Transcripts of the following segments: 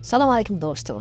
सलाम अलैकुम दोस्तों।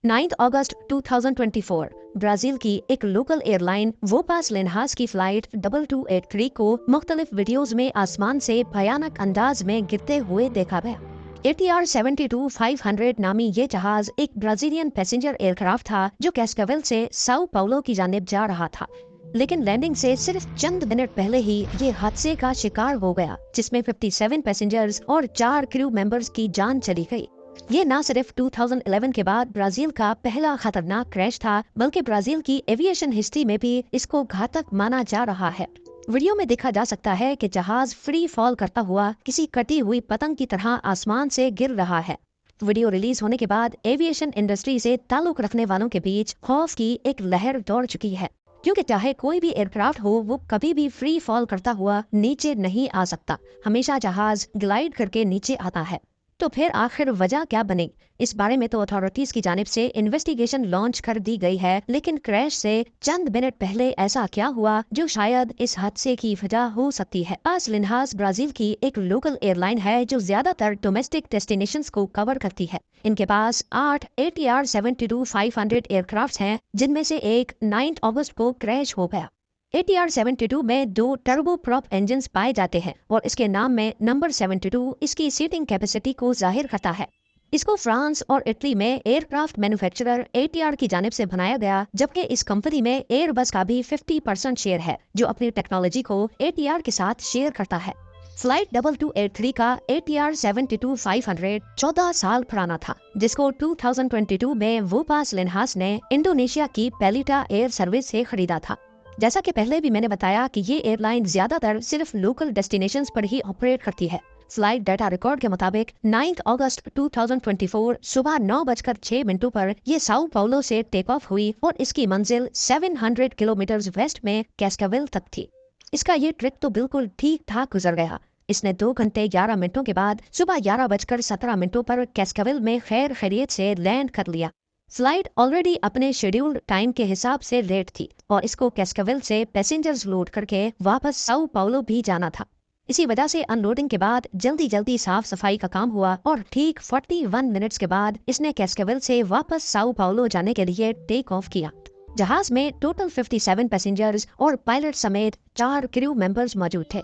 9 अगस्त 2024 ब्राज़ील की एक लोकल एयरलाइन वोपास लिनहास की फ्लाइट 2283 को मुख्तलिफ वीडियोस में आसमान से भयानक अंदाज में गिरते हुए देखा गया। ATR 72-500 नामी ये जहाज एक ब्राजीलियन पैसेंजर एयरक्राफ्ट था जो कैस्कावेल से साओ पाउलो की जानिब जा रहा था, लेकिन लैंडिंग से सिर्फ चंद मिनट पहले ही ये हादसे का शिकार हो गया, जिसमें 57 पैसेंजर्स और 4 क्रू मेंबर्स की जान चली गई। ये न सिर्फ 2011 के बाद ब्राजील का पहला खतरनाक क्रैश था, बल्कि ब्राजील की एविएशन हिस्ट्री में भी इसको घातक माना जा रहा है। वीडियो में देखा जा सकता है कि जहाज फ्री फॉल करता हुआ किसी कटी हुई पतंग की तरह आसमान से गिर रहा है। वीडियो रिलीज होने के बाद एविएशन इंडस्ट्री से ताल्लुक रखने वालों के बीच खौफ की एक लहर दौड़ चुकी है, क्योंकि चाहे कोई भी एयरक्राफ्ट हो, वो कभी भी फ्री फॉल करता हुआ नीचे नहीं आ सकता। हमेशा जहाज ग्लाइड करके नीचे आता है। तो फिर आखिर वजह क्या बनी? इस बारे में तो अथॉरिटीज की जानिब से इन्वेस्टिगेशन लॉन्च कर दी गई है, लेकिन क्रैश से चंद मिनट पहले ऐसा क्या हुआ जो शायद इस हादसे की वजह हो सकती है? वोपास लिनहास ब्राजील की एक लोकल एयरलाइन है जो ज्यादातर डोमेस्टिक डेस्टिनेशंस को कवर करती है। इनके पास 8 ATR 72-500 एयरक्राफ्ट हैं, जिनमें से एक 9 अगस्त को क्रैश हो गया। ATR 72 में 2 टर्बो प्रॉप इंजन्स पाए जाते हैं और इसके नाम में नंबर 72 इसकी सीटिंग कैपेसिटी को जाहिर करता है। इसको फ्रांस और इटली में एयरक्राफ्ट मैन्युफैक्चरर ATR की जानिब से बनाया गया, जबकि इस कंपनी में एयरबस का भी 50% शेयर है, जो अपनी टेक्नोलॉजी को ATR के साथ शेयर करता है। फ्लाइट 2283 का ATR 72-500 14 साल पुराना था, जिसको 2022 में वोपास लिनहास ने इंडोनेशिया की पेलिटा एयर सर्विस से खरीदा था। जैसा कि पहले भी मैंने बताया कि ये एयरलाइन ज्यादातर सिर्फ लोकल डेस्टिनेशंस पर ही ऑपरेट करती है। फ्लाइट डाटा रिकॉर्ड के मुताबिक 9 अगस्त 2024 सुबह 9:06 पर ये साओ पाउलो से टेक ऑफ हुई और इसकी मंजिल 700 किलोमीटर वेस्ट में कैस्कावेल तक थी। इसका ये ट्रिप तो बिल्कुल ठीक ठाक गुजर गया। इसने 2 घंटे 11 मिनटों के बाद सुबह 11:17 पर कैस्कावेल में खैर खैरियत से लैंड कर लिया। फ्लाइट ऑलरेडी अपने शेड्यूल्ड टाइम के हिसाब से लेट थी और इसको कैस्कावेल से पैसेंजर्स लोड करके वापस साओ पाउलो भी जाना था। इसी वजह से अनलोडिंग के बाद जल्दी जल्दी साफ सफाई का काम हुआ और ठीक 41 मिनट्स के बाद इसने कैस्कावेल से वापस साओ पाउलो जाने के लिए टेक ऑफ किया। जहाज में टोटल 57 पैसेंजर्स और पायलट समेत 4 क्रू मेंबर्स मौजूद थे।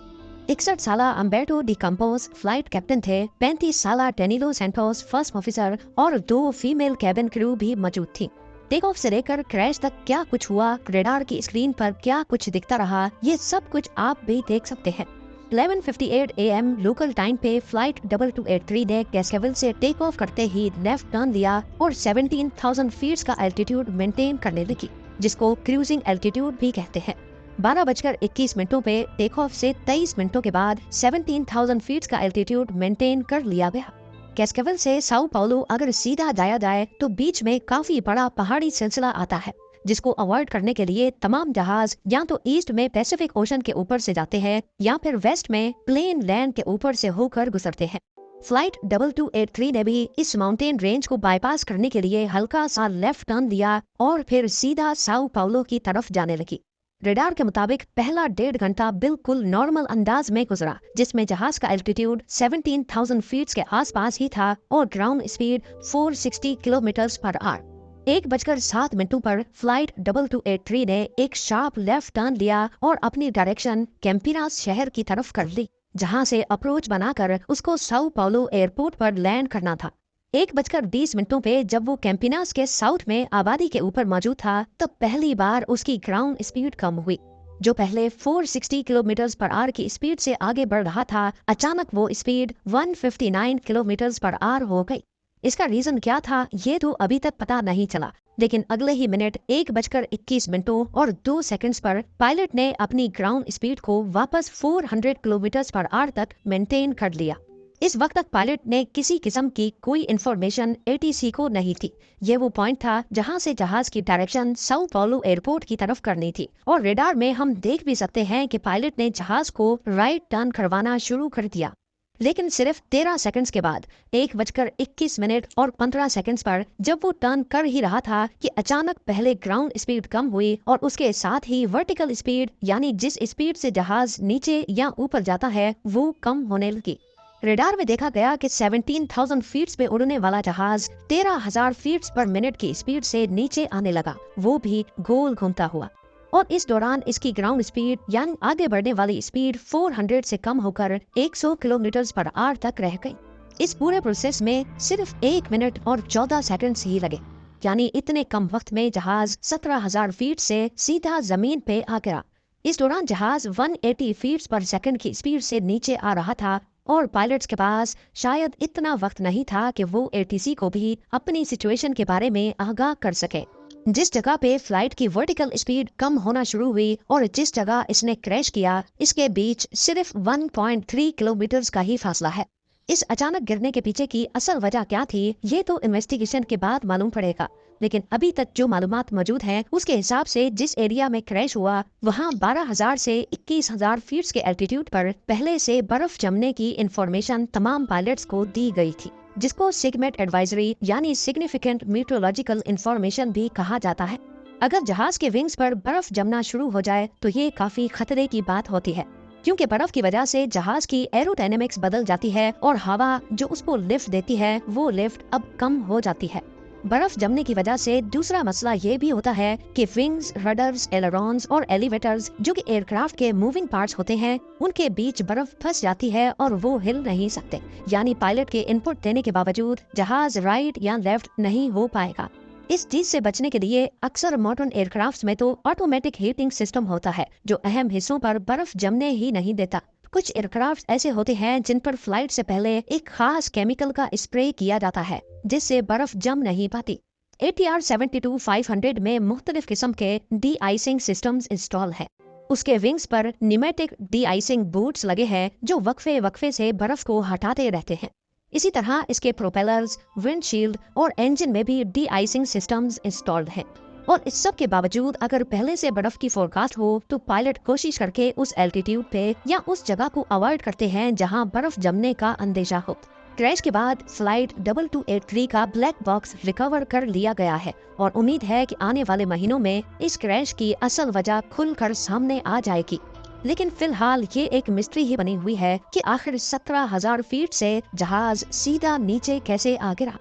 61 साला अम्बेर्टो डी कैंपोस फ्लाइट कैप्टन थे। 35 साला डेनिलो सैंटोस फर्स्ट ऑफिसर और 2 फीमेल कैबिन क्रू भी मौजूद थी। टेक ऑफ से लेकर क्रैश तक क्या कुछ हुआ, रेडार की स्क्रीन पर क्या कुछ दिखता रहा, ये सब कुछ आप भी देख सकते हैं। 11:58 AM लोकल टाइम पे फ्लाइट 2283 ने कैस्कावेल से टेक ऑफ करते ही लेफ्ट टर्न लिया और 17,000 फीट का एल्टीट्यूड मेंटेन करने लगी, जिसको क्रूजिंग एल्टीट्यूड भी कहते हैं। 12:21 पे टेक ऑफ से 23 मिनटों के बाद 17,000 फीट का एल्टीट्यूड मेंटेन कर लिया गया। कैस्कावेल से साओ पाउलो अगर सीधा जाया जाए तो बीच में काफी बड़ा पहाड़ी सिलसिला आता है, जिसको अवॉइड करने के लिए तमाम जहाज या तो ईस्ट में पैसिफिक ओशन के ऊपर से जाते हैं या फिर वेस्ट में प्लेन लैंड के ऊपर से होकर गुजरते हैं। फ्लाइट 2283 ने भी इस माउंटेन रेंज को बाईपास करने के लिए हल्का सा लेफ्ट टर्न लिया और फिर सीधा साओ पाउलो की तरफ जाने लगी। रेडार के मुताबिक पहला 1.5 घंटा बिल्कुल नॉर्मल अंदाज में गुजरा, जिसमें जहाज का एल्टीट्यूड 17,000 फीट के आसपास ही था और ground speed 460 kilometre per hour. 1:07 पर फ्लाइट 2283 ने एक शार्प लेफ्ट टर्न लिया और अपनी डायरेक्शन कैंपिनास शहर की तरफ कर ली, जहां से अप्रोच बनाकर उसको साओ पाउलो एयरपोर्ट पर लैंड करना था। 1:20 पे जब वो कैंपिनास के साउथ में आबादी के ऊपर मौजूद था, तब पहली बार उसकी ग्राउंड स्पीड कम हुई। जो पहले 460 किलोमीटर पर आवर की स्पीड से आगे बढ़ रहा था, अचानक वो स्पीड 159 किलोमीटर पर आवर हो गई। इसका रीजन क्या था, ये तो अभी तक पता नहीं चला, लेकिन अगले ही मिनट 1:21 और 2 सेकंड्स पर पायलट ने अपनी ग्राउंड स्पीड को वापस 400 किलोमीटर पर आवर तक मेंटेन कर लिया। इस वक्त तक पायलट ने किसी किस्म की कोई इन्फॉर्मेशन ATC को नहीं थी। ये वो पॉइंट था जहां से जहाज की डायरेक्शन साओ पाउलो एयरपोर्ट की तरफ करनी थी और रेडार में हम देख भी सकते हैं कि पायलट ने जहाज को राइट टर्न करवाना शुरू कर दिया। लेकिन सिर्फ 13 सेकंड्स के बाद 1:21 और 15 सेकंड्स पर जब वो टर्न कर ही रहा था कि अचानक पहले ग्राउंड स्पीड कम हुई और उसके साथ ही वर्टिकल स्पीड, यानी जिस स्पीड से जहाज नीचे या ऊपर जाता है, वो कम होने लगी। रेडार में देखा गया कि 17,000 फीट पे उड़ने वाला जहाज 13,000 फीट पर मिनट की स्पीड से नीचे आने लगा, वो भी गोल घूमता हुआ। और इस दौरान इसकी ग्राउंड स्पीड यानी आगे बढ़ने वाली स्पीड 400 से कम होकर 100 किलोमीटर पर आवर तक रह गई। इस पूरे प्रोसेस में सिर्फ 1 मिनट और 14 सेकंड ही लगे, यानी इतने कम वक्त में जहाज 17,000 फीट से सीधा जमीन पे आ गिरा। इस दौरान जहाज 180 फीट पर सेकंड की स्पीड से नीचे आ रहा था और पायलट्स के पास शायद इतना वक्त नहीं था कि वो एटीसी को भी अपनी सिचुएशन के बारे में आगाह कर सके। जिस जगह पे फ्लाइट की वर्टिकल स्पीड कम होना शुरू हुई और जिस जगह इसने क्रैश किया, इसके बीच सिर्फ 1.3 किलोमीटर का ही फासला है। इस अचानक गिरने के पीछे की असल वजह क्या थी, ये तो इन्वेस्टिगेशन के बाद मालूम पड़ेगा। लेकिन अभी तक जो मालूमात मौजूद हैं, उसके हिसाब से जिस एरिया में क्रैश हुआ वहाँ 12,000 से 21,000 फीट के एल्टीट्यूड पर पहले से बर्फ जमने की इंफॉर्मेशन तमाम पायलट्स को दी गई थी, जिसको सिगमेट एडवाइजरी यानी सिग्निफिकेंट मीटरोलॉजिकल इंफॉर्मेशन भी कहा जाता है। अगर जहाज के विंग्स पर बर्फ जमना शुरू हो जाए तो ये काफी खतरे की बात होती है, क्योंकि बर्फ की वजह से जहाज की एरोडायनेमिक्स बदल जाती है और हवा जो उसको लिफ्ट देती है वो लिफ्ट अब कम हो जाती है। बर्फ जमने की वजह से दूसरा मसला ये भी होता है कि विंग्स, रडर्स, एलरॉन्स और एलिवेटर्स जो कि एयरक्राफ्ट के मूविंग पार्ट्स होते हैं, उनके बीच बर्फ फंस जाती है और वो हिल नहीं सकते, यानी पायलट के इनपुट देने के बावजूद जहाज राइट या लेफ्ट नहीं हो पाएगा। इस चीज से बचने के लिए अक्सर मॉडर्न एयरक्राफ्ट में तो ऑटोमेटिक हीटिंग सिस्टम होता है जो अहम हिस्सों पर बर्फ जमने ही नहीं देता। कुछ एयरक्राफ्ट ऐसे होते हैं जिन पर फ्लाइट से पहले एक खास केमिकल का स्प्रे किया जाता है जिससे बर्फ जम नहीं पाती। ATR 72-500 में मुख्तलिफ किस्म के डी आइसिंग सिस्टम्स इंस्टॉल है। उसके विंग्स पर न्यूमेटिक डी आइसिंग बूट्स लगे हैं जो वक्फे वक्फे से बर्फ को हटाते रहते हैं। इसी तरह इसके प्रोपेलर्स, विंडशील्ड और इंजन में भी डी आइसिंग सिस्टम्स इंस्टॉल्ड हैं। और इस सब के बावजूद अगर पहले से बर्फ की फोरकास्ट हो तो पायलट कोशिश करके उस एल्टीट्यूड पे या उस जगह को अवॉइड करते हैं जहां बर्फ जमने का अंदेशा हो। क्रैश के बाद फ्लाइट 2283 का ब्लैक बॉक्स रिकवर कर लिया गया है और उम्मीद है कि आने वाले महीनों में इस क्रैश की असल वजह खुलकर सामने आ जाएगी। लेकिन फिलहाल ये एक मिस्ट्री ही बनी हुई है कि आखिर 17,000 फीट से जहाज सीधा नीचे कैसे आ गिरा।